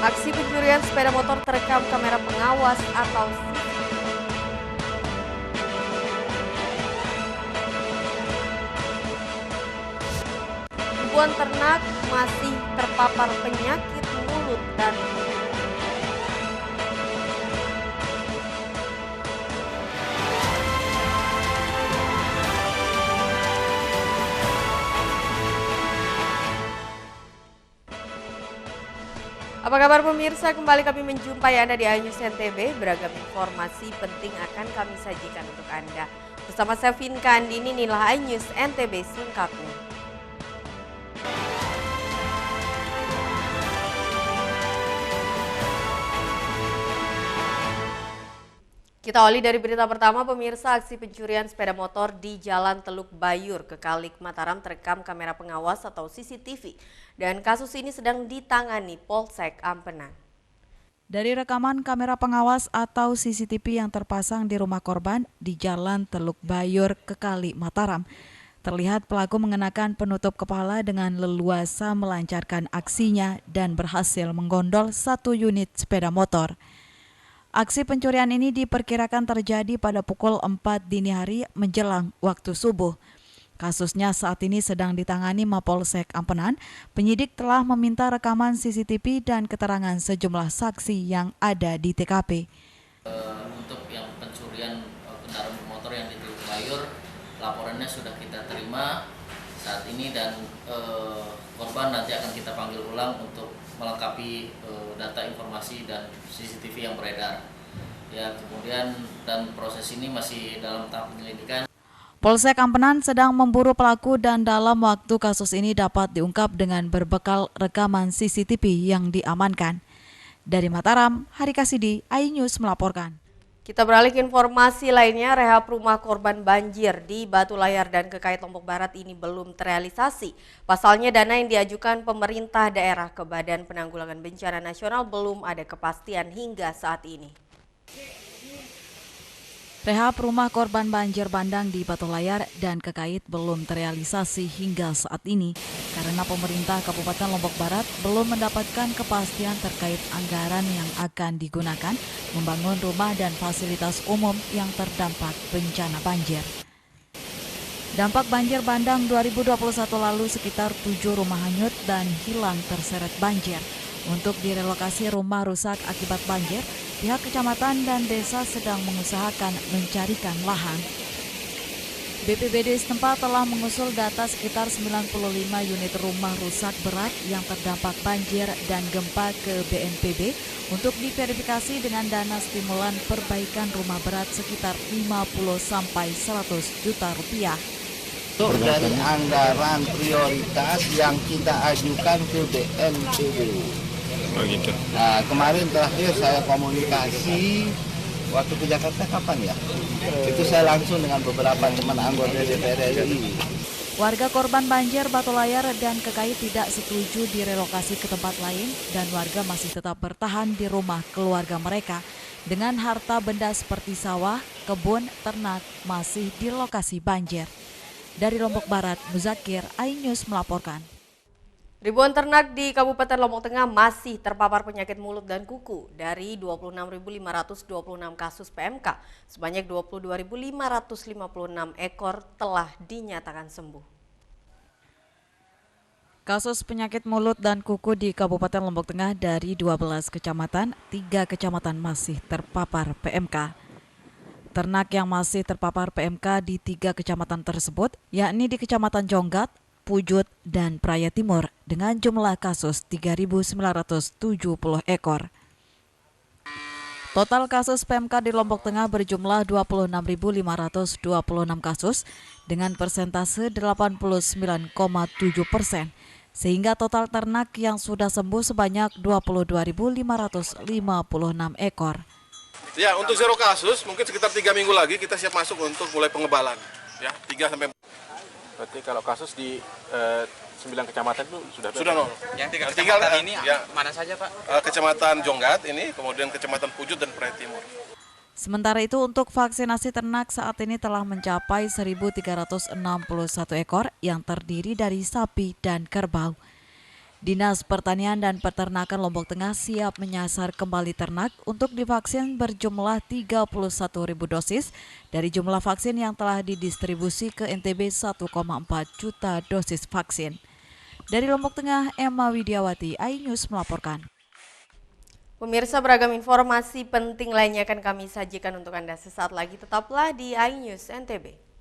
Aksi pencurian sepeda motor terekam kamera pengawas atau ribuan ternak masih terpapar penyakit mulut dan Apa kabar pemirsa? Kembali kami menjumpai Anda di iNews NTB. Beragam informasi penting akan kami sajikan untuk Anda. Bersama saya Vinka Andini, inilah iNews NTB selengkapnya. Kita awali dari berita pertama, pemirsa. Aksi pencurian sepeda motor di Jalan Teluk Bayur, Kekalik, Mataram terekam kamera pengawas atau CCTV. Dan kasus ini sedang ditangani Polsek Ampenan. Dari rekaman kamera pengawas atau CCTV yang terpasang di rumah korban di Jalan Teluk Bayur, Kekalik, Mataram, terlihat pelaku mengenakan penutup kepala dengan leluasa melancarkan aksinya dan berhasil menggondol satu unit sepeda motor. Aksi pencurian ini diperkirakan terjadi pada pukul 4 dini hari menjelang waktu subuh. Kasusnya saat ini sedang ditangani Mapolsek Ampenan. Penyidik telah meminta rekaman CCTV dan keterangan sejumlah saksi yang ada di TKP. Untuk yang pencurian kendaraan bermotor yang di Teluk Bayur, laporannya sudah kita terima saat ini dan korban nanti akan kita panggil ulang untuk melengkapi data informasi dan CCTV yang beredar. Ya, kemudian dan proses ini masih dalam tahap penyelidikan. Polsek Ampenan sedang memburu pelaku dan dalam waktu kasus ini dapat diungkap dengan berbekal rekaman CCTV yang diamankan. Dari Mataram, Hari Kasidi, iNews melaporkan. Kita beralih ke informasi lainnya, rehab rumah korban banjir di Batu Layar dan Kekait Lombok Barat ini belum terrealisasi. Pasalnya dana yang diajukan pemerintah daerah ke Badan Penanggulangan Bencana Nasional belum ada kepastian hingga saat ini. Rehab rumah korban banjir bandang di Batu Layar dan Kekait belum terrealisasi hingga saat ini karena pemerintah Kabupaten Lombok Barat belum mendapatkan kepastian terkait anggaran yang akan digunakan membangun rumah dan fasilitas umum yang terdampak bencana banjir. Dampak banjir bandang 2021 lalu sekitar 7 rumah hanyut dan hilang terseret banjir. Untuk direlokasi rumah rusak akibat banjir, pihak kecamatan dan desa sedang mengusahakan mencarikan lahan. BPBD setempat telah mengusul data sekitar 95 unit rumah rusak berat yang terdampak banjir dan gempa ke BNPB untuk diverifikasi dengan dana stimulan perbaikan rumah berat sekitar 50-100 juta rupiah. Dari anggaran prioritas yang kita ajukan ke BNPB. Oh gitu. Nah, kemarin terakhir saya komunikasi waktu ke Jakarta kapan ya? Itu saya langsung dengan beberapa teman anggota DPR RI. Warga korban banjir Batu Layar dan Kekait tidak setuju direlokasi ke tempat lain dan warga masih tetap bertahan di rumah keluarga mereka dengan harta benda seperti sawah, kebun, ternak masih di lokasi banjir. Dari Lombok Barat, Muzakir, iNews melaporkan. Ribuan ternak di Kabupaten Lombok Tengah masih terpapar penyakit mulut dan kuku. Dari 26.526 kasus PMK, sebanyak 22.556 ekor telah dinyatakan sembuh. Kasus penyakit mulut dan kuku di Kabupaten Lombok Tengah dari 12 kecamatan, 3 kecamatan masih terpapar PMK. Ternak yang masih terpapar PMK di 3 kecamatan tersebut, yakni di Kecamatan Jonggat, Pujut, dan Praia Timur dengan jumlah kasus 3.970 ekor. Total kasus PMK di Lombok Tengah berjumlah 26.526 kasus dengan persentase 89,7%, sehingga total ternak yang sudah sembuh sebanyak 22.556 ekor. Ya, untuk zero kasus mungkin sekitar 3 minggu lagi kita siap masuk untuk mulai pengebalan. Ya, 3 sampai. Berarti kalau kasus di 9 kecamatan itu sudah nol. Yang 3 kecamatan ini ya, mana saja Pak? Kecamatan Jonggat ini, kemudian Kecamatan Pujut dan Praia Timur. Sementara itu untuk vaksinasi ternak saat ini telah mencapai 1.361 ekor yang terdiri dari sapi dan kerbau. Dinas Pertanian dan Peternakan Lombok Tengah siap menyasar kembali ternak untuk divaksin berjumlah 31.000 dosis dari jumlah vaksin yang telah didistribusi ke NTB 1,4 juta dosis vaksin. Dari Lombok Tengah, Emma Widiawati, iNews melaporkan. Pemirsa, beragam informasi penting lainnya akan kami sajikan untuk Anda sesaat lagi. Tetaplah di iNews NTB.